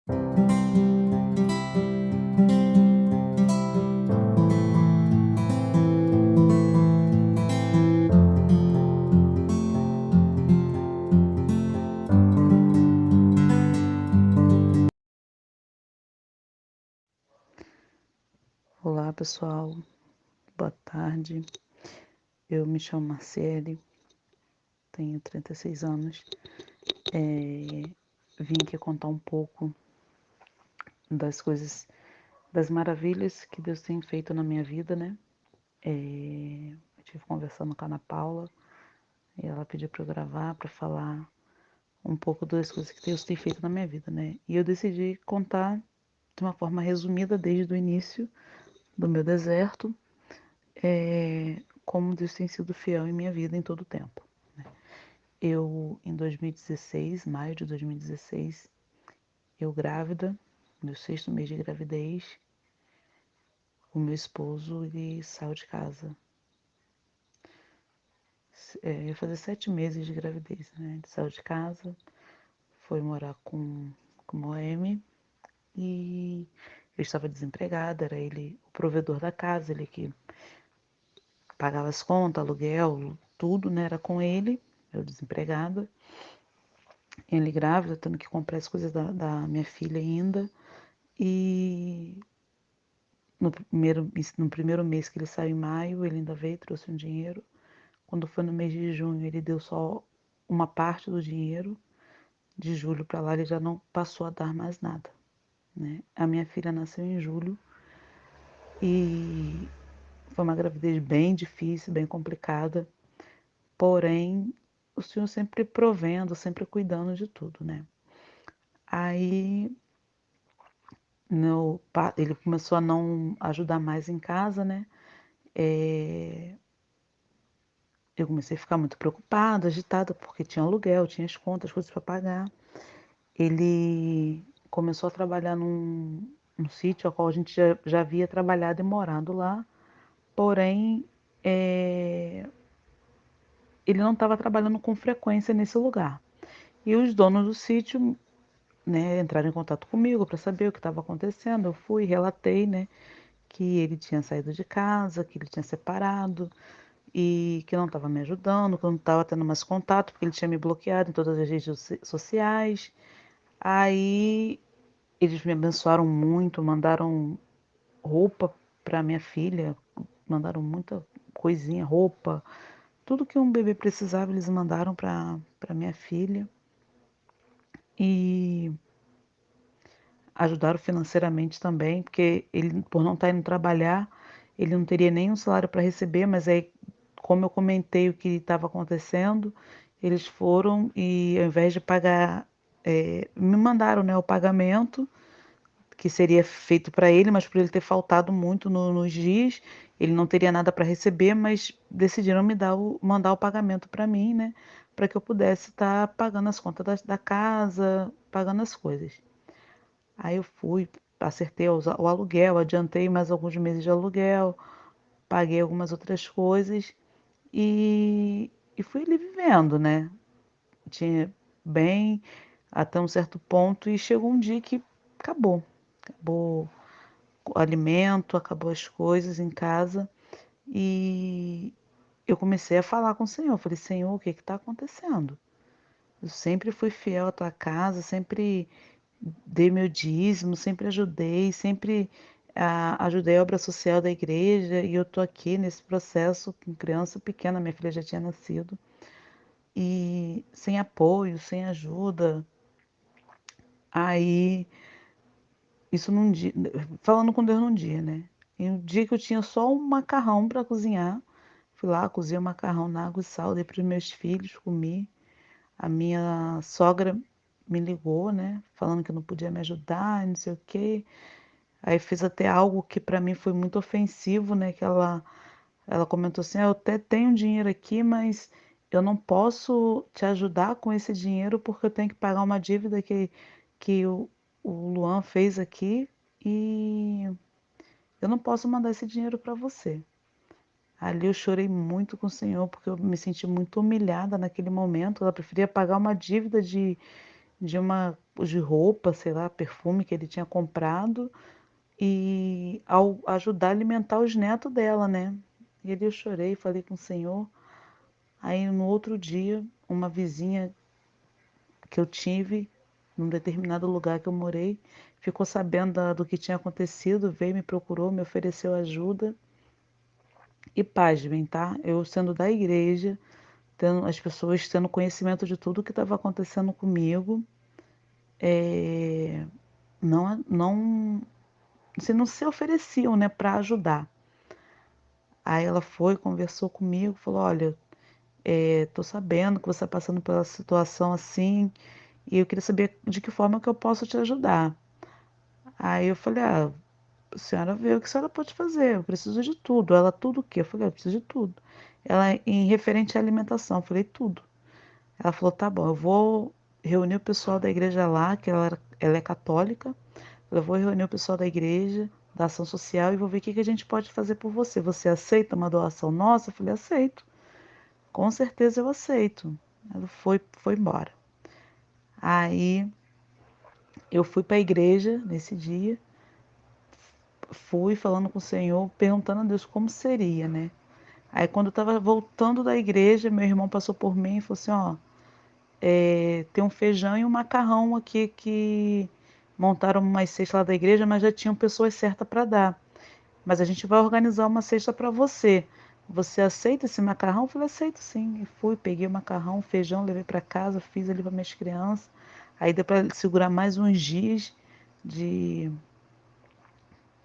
Olá pessoal, boa tarde. Eu me chamo Marciele, tenho 36 anos. Vim aqui contar um pouco das coisas, das maravilhas que Deus tem feito na minha vida, né? Eu estive conversando com a Ana Paula e ela pediu para eu gravar, para falar um pouco das coisas que Deus tem feito na minha vida, né? E eu decidi contar de uma forma resumida desde o início do meu deserto, como Deus tem sido fiel em minha vida em todo o tempo. Eu, em 2016, maio de 2016, eu grávida, no sexto mês de gravidez, o meu esposo ele saiu de casa. Ia fazer 7 meses de gravidez, né? Ele saiu de casa, foi morar com Moemi e eu estava desempregada, era ele o provedor da casa, ele que pagava as contas, aluguel, tudo, né? Era com ele, eu desempregada. Ele grávida, tendo que comprar as coisas da minha filha ainda. E no primeiro mês que ele saiu em maio, ele ainda veio, trouxe um dinheiro. Quando foi no mês de junho, ele deu só uma parte do dinheiro. De julho para lá, ele já não passou a dar mais nada, né? A minha filha nasceu em julho e foi uma gravidez bem difícil, bem complicada. Porém, o Senhor sempre provendo, sempre cuidando de tudo, né? Aí ele começou a não ajudar mais em casa, né? É, eu comecei a ficar muito preocupada, agitada, porque tinha aluguel, tinha as contas, coisas para pagar. Ele começou a trabalhar num sítio ao qual a gente já havia trabalhado e morado lá, porém, ele não estava trabalhando com frequência nesse lugar. E os donos do sítio, né, entraram em contato comigo para saber o que estava acontecendo. Eu fui, relatei, né, que ele tinha saído de casa, que ele tinha separado e que não estava me ajudando, que eu não estava tendo mais contato, porque ele tinha me bloqueado em todas as redes sociais. Aí eles me abençoaram muito, mandaram roupa para minha filha, mandaram muita coisinha, roupa, tudo que um bebê precisava, eles mandaram para minha filha. E ajudaram financeiramente também, porque ele, por não estar indo trabalhar, ele não teria nenhum salário para receber, mas aí, como eu comentei o que estava acontecendo, eles foram e ao invés de pagar, me mandaram, né, o pagamento que seria feito para ele, mas por ele ter faltado muito nos dias, ele não teria nada para receber, mas decidiram mandar o pagamento para mim, né, para que eu pudesse estar pagando as contas da casa, pagando as coisas. Aí eu fui, acertei o aluguel, adiantei mais alguns meses de aluguel, paguei algumas outras coisas e fui ali vivendo, né? Tinha bem até um certo ponto e chegou um dia que acabou. Acabou o alimento, acabou as coisas em casa e eu comecei a falar com o Senhor. Falei, Senhor, o que está acontecendo? Eu sempre fui fiel à tua casa, sempre dei meu dízimo, sempre ajudei, sempre ajudei a obra social da igreja e eu tô aqui nesse processo com criança pequena, minha filha já tinha nascido, e sem apoio, sem ajuda. Aí, isso num dia, falando com Deus num dia, né? E um dia que eu tinha só um macarrão para cozinhar, fui lá, cozinhei o macarrão na água e sal, dei para os meus filhos comer. A minha sogra me ligou, né? Falando que não podia me ajudar, não sei o quê. Aí fiz até algo que para mim foi muito ofensivo, né? Que ela comentou assim: eu até tenho dinheiro aqui, mas eu não posso te ajudar com esse dinheiro porque eu tenho que pagar uma dívida que o Luan fez aqui e eu não posso mandar esse dinheiro para você. Ali eu chorei muito com o Senhor porque eu me senti muito humilhada naquele momento. Ela preferia pagar uma dívida de roupa, sei lá, perfume que ele tinha comprado e ao ajudar a alimentar os netos dela, né? E ali eu chorei, falei com o Senhor. Aí no outro dia, uma vizinha que eu tive num determinado lugar que eu morei, ficou sabendo do que tinha acontecido, veio, me procurou, me ofereceu ajuda. E pasmem, tá? Eu sendo da igreja, tendo, as pessoas tendo conhecimento de tudo que estava acontecendo comigo, é, não, assim, não se ofereciam, né, para ajudar. Aí ela foi, conversou comigo, falou: Olha, tô sabendo que você está passando pela situação assim, e eu queria saber de que forma que eu posso te ajudar. Aí eu falei: Ah, a senhora vê o que a senhora pode fazer, eu preciso de tudo. Ela, tudo o quê? Eu falei: Eu preciso de tudo. Ela, em referente à alimentação, eu falei: Tudo. Ela falou: Tá bom, eu vou reunir o pessoal da igreja lá, que ela é católica. Eu vou reunir o pessoal da igreja, da ação social e vou ver o que que a gente pode fazer por você. Você aceita uma doação nossa? Eu falei: Aceito. Com certeza eu aceito. Ela foi embora. Aí eu fui para a igreja nesse dia, fui falando com o Senhor, perguntando a Deus como seria, né? Aí quando eu estava voltando da igreja, meu irmão passou por mim e falou assim: Ó, tem um feijão e um macarrão aqui que montaram uma cesta lá da igreja, mas já tinham pessoas certas para dar. Mas a gente vai organizar uma cesta para você. Você aceita esse macarrão? Eu falei: Aceito sim. E fui, peguei o macarrão, o feijão, levei para casa, fiz ali para minhas crianças. Aí deu para segurar mais uns dias de,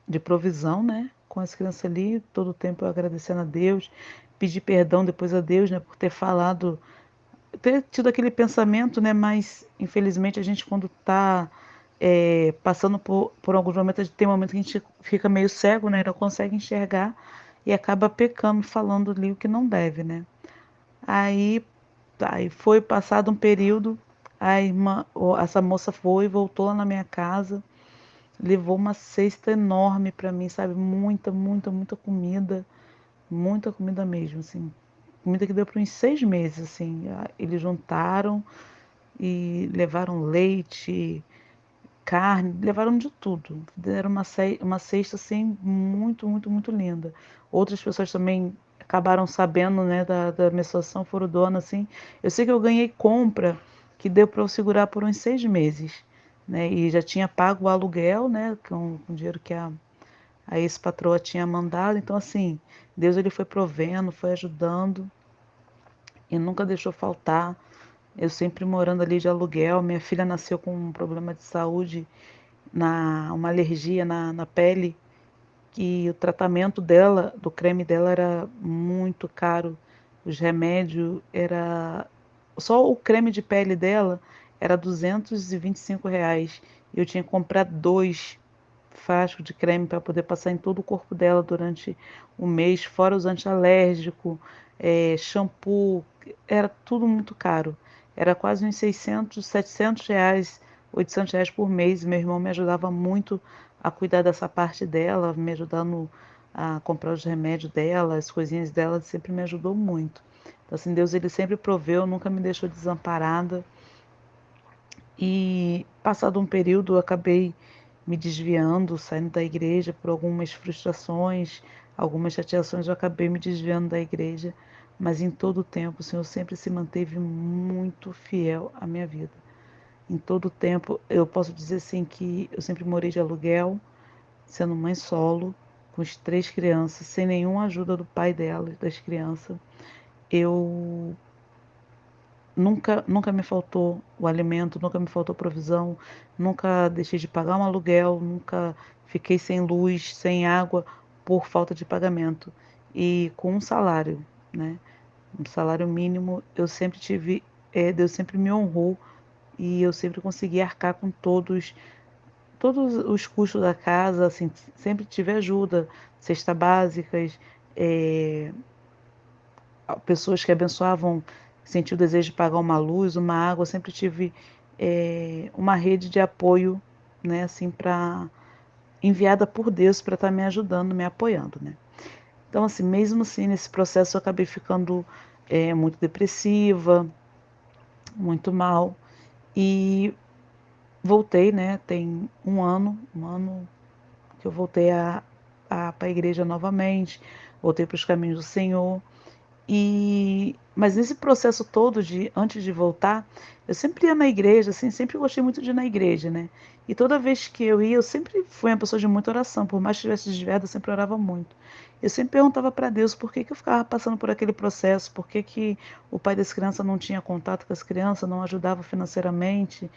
de provisão, né? Com as crianças ali, todo o tempo eu agradecendo a Deus, pedi perdão depois a Deus, né, por ter falado, ter tido aquele pensamento, né? Mas infelizmente a gente quando está passando por alguns momentos, tem momentos que a gente fica meio cego, né? Não consegue enxergar e acaba pecando, falando ali o que não deve, né? Aí, aí foi passado um período, essa moça foi, voltou lá na minha casa, levou uma cesta enorme para mim, sabe? Muita, muita, muita comida mesmo, assim. Comida que deu para uns 6 meses, assim. Eles juntaram e levaram leite, carne, levaram de tudo. Deram uma cesta assim muito, muito, muito linda. Outras pessoas também acabaram sabendo, né, da minha situação, foram donas assim. Eu sei que eu ganhei compra que deu para eu segurar por uns 6 meses, né? E já tinha pago o aluguel, né, com o dinheiro que a ex-patroa tinha mandado. Então assim, Deus ele foi provendo, foi ajudando e nunca deixou faltar. Eu sempre morando ali de aluguel. Minha filha nasceu com um problema de saúde, uma alergia na pele, que o tratamento dela, do creme dela era muito caro. Os remédios era só o creme de pele dela era R$ 225. Eu tinha que comprar 2 frascos de creme para poder passar em todo o corpo dela durante o mês, fora os antialérgicos, shampoo, era tudo muito caro. Era quase uns 600, R$ 700, R$ 800 por mês. Meu irmão me ajudava muito a cuidar dessa parte dela, me ajudando a comprar os remédios dela, as coisinhas dela, sempre me ajudou muito. Então, assim, Deus ele sempre proveu, nunca me deixou desamparada. E passado um período, eu acabei me desviando, saindo da igreja por algumas frustrações, algumas chateações, eu acabei me desviando da igreja, mas em todo o tempo o Senhor sempre se manteve muito fiel à minha vida. Em todo o tempo, eu posso dizer assim que eu sempre morei de aluguel, sendo mãe solo, com as 3 crianças, sem nenhuma ajuda do pai delas, das crianças. Eu nunca me faltou o alimento, nunca me faltou provisão, nunca deixei de pagar um aluguel, nunca fiquei sem luz, sem água por falta de pagamento. E com um salário, né? Um salário mínimo, eu sempre tive, Deus sempre me honrou e eu sempre consegui arcar com todos os custos da casa, assim, sempre tive ajuda, cestas básicas, é, pessoas que abençoavam, senti o desejo de pagar uma luz, uma água, eu sempre tive uma rede de apoio, né, assim, enviada por Deus para estar me ajudando, me apoiando, né. Então, assim, mesmo assim, nesse processo eu acabei ficando muito depressiva, muito mal, e voltei, né? Tem um ano que eu voltei para a igreja novamente, voltei para os caminhos do Senhor. Mas nesse processo todo de antes de voltar, eu sempre ia na igreja, assim, sempre gostei muito de ir na igreja, né? E toda vez que eu ia, eu sempre fui uma pessoa de muita oração, por mais que estivesse desviada, eu sempre orava muito. Eu sempre perguntava para Deus por que que eu ficava passando por aquele processo, por que que o pai das crianças não tinha contato com as crianças, não ajudava financeiramente,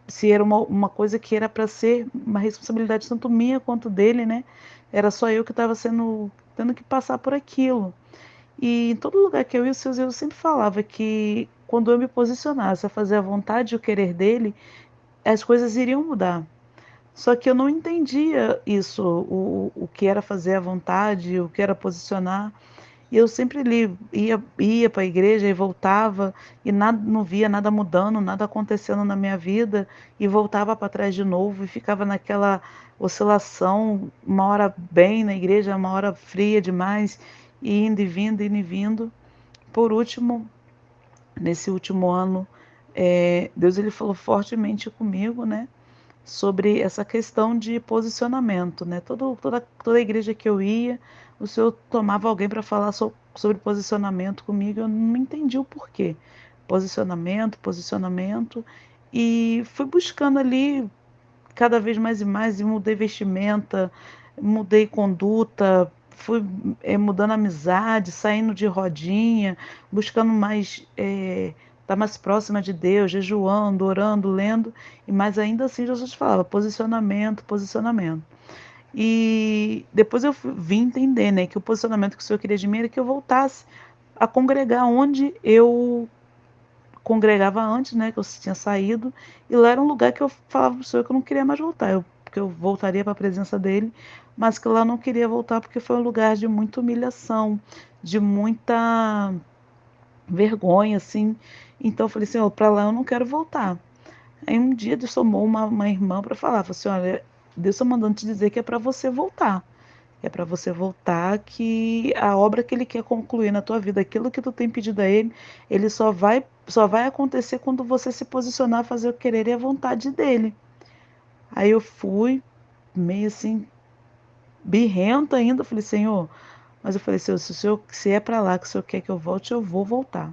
se era uma coisa que era para ser uma responsabilidade tanto minha quanto dele, né? Era só eu que estava tendo que passar por aquilo. E em todo lugar que eu ia, o seu Deus sempre falava que quando eu me posicionasse a fazer a vontade e o querer dele, as coisas iriam mudar. Só que eu não entendia isso, o que era fazer a vontade, o que era posicionar. E eu sempre ali ia para a igreja e voltava, e nada, não via nada mudando, nada acontecendo na minha vida, e voltava para trás de novo, e ficava naquela oscilação, uma hora bem na igreja, uma hora fria demais, e indo e vindo, indo e vindo. Por último, nesse último ano, Deus ele falou fortemente comigo, né? Sobre essa questão de posicionamento, né? Toda igreja que eu ia, o Senhor tomava alguém para falar sobre posicionamento comigo, eu não entendi o porquê. Posicionamento, posicionamento, e fui buscando ali cada vez mais e mais, e mudei vestimenta, mudei conduta, fui mudando amizade, saindo de rodinha, buscando mais, estar mais próxima de Deus, jejuando, orando, lendo, e mas ainda assim Jesus falava posicionamento, posicionamento. E depois vim entender, né, que o posicionamento que o Senhor queria de mim era que eu voltasse a congregar onde eu congregava antes, né, que eu tinha saído, e lá era um lugar que eu falava para o Senhor que eu não queria mais voltar, que eu voltaria para a presença dele, mas que lá eu não queria voltar porque foi um lugar de muita humilhação, de muita vergonha, assim. Então eu falei, Senhor, para lá eu não quero voltar. Aí um dia Deus tomou uma irmã para falar, falou assim, olha, Deus está mandando te dizer que é para você voltar. É para você voltar que a obra que ele quer concluir na tua vida, aquilo que tu tem pedido a ele, ele só vai acontecer quando você se posicionar, fazer o querer e a vontade dele. Aí eu fui meio assim birrenta ainda, eu falei, Senhor, mas eu falei, Senhor, se é para lá que o Senhor quer que eu volte, eu vou voltar.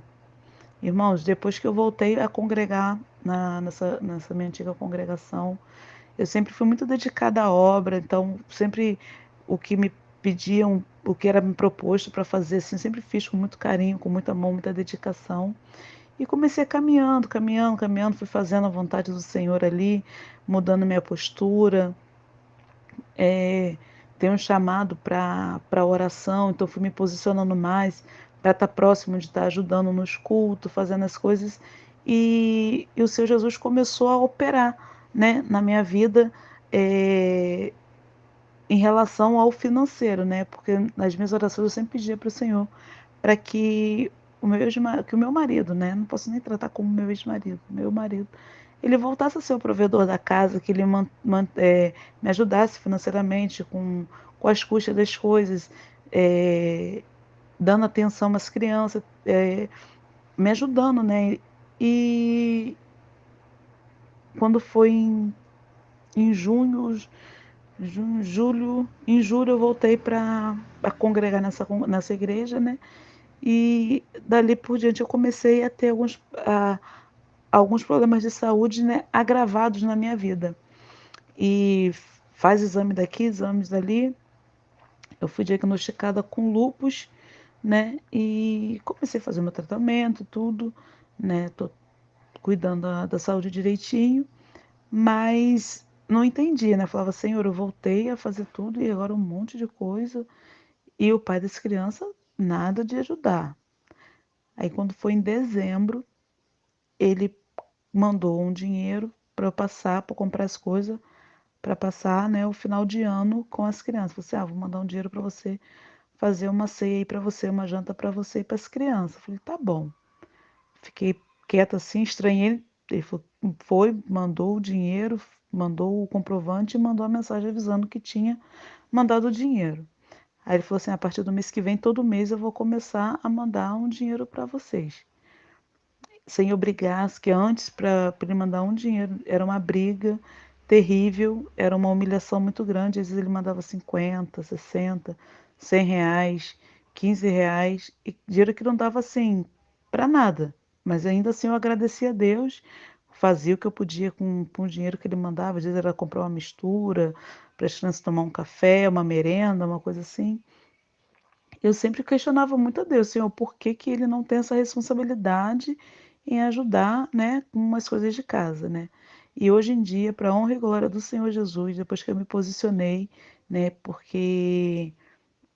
Irmãos, depois que eu voltei a congregar nessa minha antiga congregação, eu sempre fui muito dedicada à obra, então sempre o que me pediam, o que era me proposto para fazer, assim, sempre fiz com muito carinho, com muito amor, muita dedicação. E comecei caminhando, caminhando, caminhando, fui fazendo a vontade do Senhor ali, mudando minha postura. Tenho um chamado para oração, então fui me posicionando mais para estar próximo de estar ajudando nos cultos, fazendo as coisas. E o Senhor Jesus começou a operar, né, na minha vida, é, em relação ao financeiro, né? Porque nas minhas orações eu sempre pedia para o Senhor para que o meu marido, né? Não posso nem tratar como meu marido, ele voltasse a ser o provedor da casa, que ele me ajudasse financeiramente com as custas das coisas, é, dando atenção às crianças, me ajudando, né? E quando foi em julho, em julho eu voltei para congregar nessa igreja, né? E dali por diante eu comecei a ter alguns problemas de saúde, né, agravados na minha vida. E faz exame daqui, exames dali. Eu fui diagnosticada com lúpus, né? E comecei a fazer meu tratamento, tudo, né? Tô cuidando da saúde direitinho, mas não entendia, né? Falava, Senhor, eu voltei a fazer tudo e agora um monte de coisa. E o pai das crianças, nada de ajudar. Aí quando foi em dezembro, ele mandou um dinheiro para eu passar, para comprar as coisas, para passar, né, o final de ano com as crianças. Falei assim, vou mandar um dinheiro para você fazer uma ceia aí para você, uma janta para você e para as crianças. Falei, tá bom. Fiquei quieta assim, estranhei. Ele foi, mandou o dinheiro, mandou o comprovante e mandou a mensagem avisando que tinha mandado o dinheiro. Aí ele falou assim: a partir do mês que vem, todo mês eu vou começar a mandar um dinheiro para vocês. sem eu brigar, que antes para ele mandar um dinheiro era uma briga terrível, era uma humilhação muito grande. Às vezes ele mandava 50, 60, R$ 100, R$ 15, e dinheiro que não dava assim para nada. Mas ainda assim eu agradecia a Deus, fazia o que eu podia com o dinheiro que ele mandava. Às vezes era comprar uma mistura para as crianças tomar um café, uma merenda, uma coisa assim. Eu sempre questionava muito a Deus, Senhor, por que que ele não tem essa responsabilidade em ajudar, né, com umas coisas de casa, né? E hoje em dia, para a honra e glória do Senhor Jesus, depois que eu me posicionei, né, porque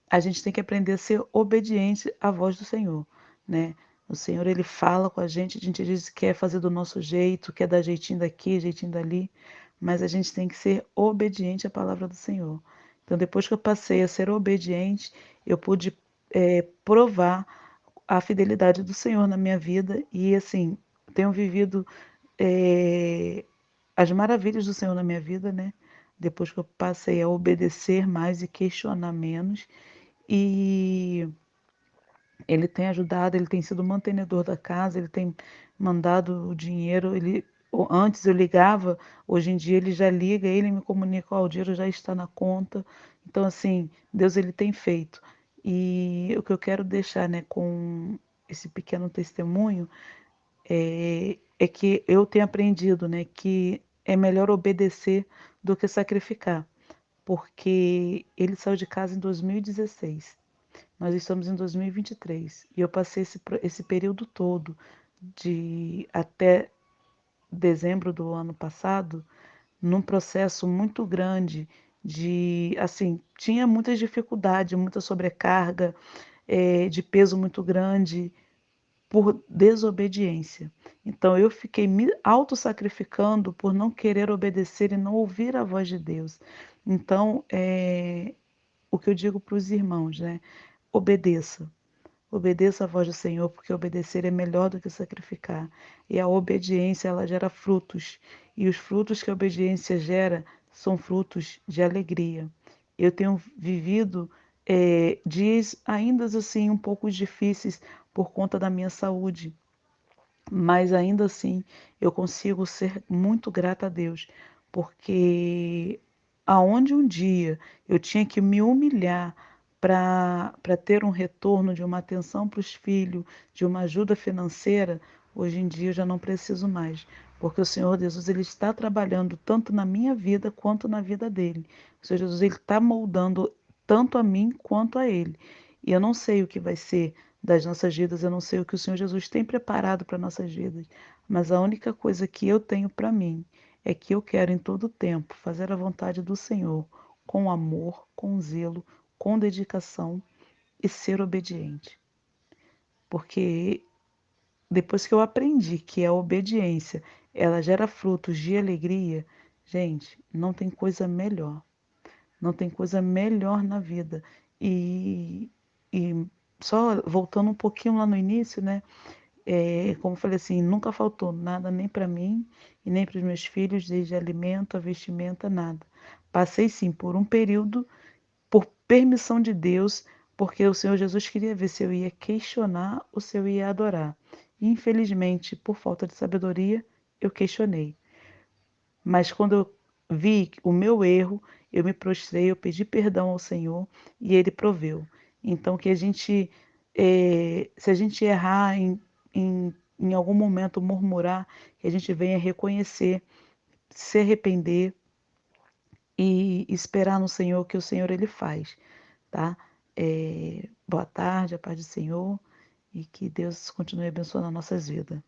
a gente tem que aprender a ser obediente à voz do Senhor, né? O Senhor, ele fala com a gente diz que quer fazer do nosso jeito, quer dar jeitinho daqui, jeitinho dali, mas a gente tem que ser obediente à palavra do Senhor. Então, depois que eu passei a ser obediente, eu pude provar a fidelidade do Senhor na minha vida e, assim, tenho vivido é, as maravilhas do Senhor na minha vida, né? Depois que eu passei a obedecer mais e questionar menos. E ele tem ajudado, ele tem sido o mantenedor da casa, ele tem mandado o dinheiro. Antes eu ligava, hoje em dia ele já liga, ele me comunica, ó, o dinheiro já está na conta. Então, assim, Deus ele tem feito. E o que eu quero deixar, né, com esse pequeno testemunho é que eu tenho aprendido, né, que é melhor obedecer do que sacrificar, porque ele saiu de casa em 2016. Nós estamos em 2023 e eu passei esse período todo, de até dezembro do ano passado, num processo muito grande de, assim, tinha muitas dificuldades, muita sobrecarga, de peso muito grande por desobediência. Então eu fiquei me auto-sacrificando por não querer obedecer e não ouvir a voz de Deus. Então, o que eu digo para os irmãos, né? Obedeça. Obedeça a voz do Senhor, porque obedecer é melhor do que sacrificar. E a obediência, ela gera frutos. E os frutos que a obediência gera são frutos de alegria. Eu tenho vivido dias ainda assim um pouco difíceis por conta da minha saúde, mas ainda assim eu consigo ser muito grata a Deus, porque aonde um dia eu tinha que me humilhar para ter um retorno de uma atenção para os filhos, de uma ajuda financeira, hoje em dia eu já não preciso mais, porque o Senhor Jesus ele está trabalhando tanto na minha vida quanto na vida dele. O Senhor Jesus ele está moldando tanto a mim quanto a ele. E eu não sei o que vai ser das nossas vidas, eu não sei o que o Senhor Jesus tem preparado para nossas vidas, mas a única coisa que eu tenho para mim é que eu quero em todo tempo fazer a vontade do Senhor, com amor, com zelo, com dedicação e ser obediente. Porque depois que eu aprendi que a obediência, ela gera frutos de alegria, gente, não tem coisa melhor. Não tem coisa melhor na vida. E só voltando um pouquinho lá no início, né? Como eu falei assim, nunca faltou nada nem para mim e nem para os meus filhos, desde alimento a vestimenta, nada. Passei sim por um período, por permissão de Deus, porque o Senhor Jesus queria ver se eu ia questionar ou se eu ia adorar. Infelizmente, por falta de sabedoria, eu questionei. Mas quando eu vi o meu erro, eu me prostrei, eu pedi perdão ao Senhor e Ele proveu. Então, que a gente, se a gente errar em algum momento, murmurar, que a gente venha reconhecer, se arrepender e esperar no Senhor, que o Senhor Ele faz, tá? Boa tarde, a paz do Senhor e que Deus continue abençoando as nossas vidas.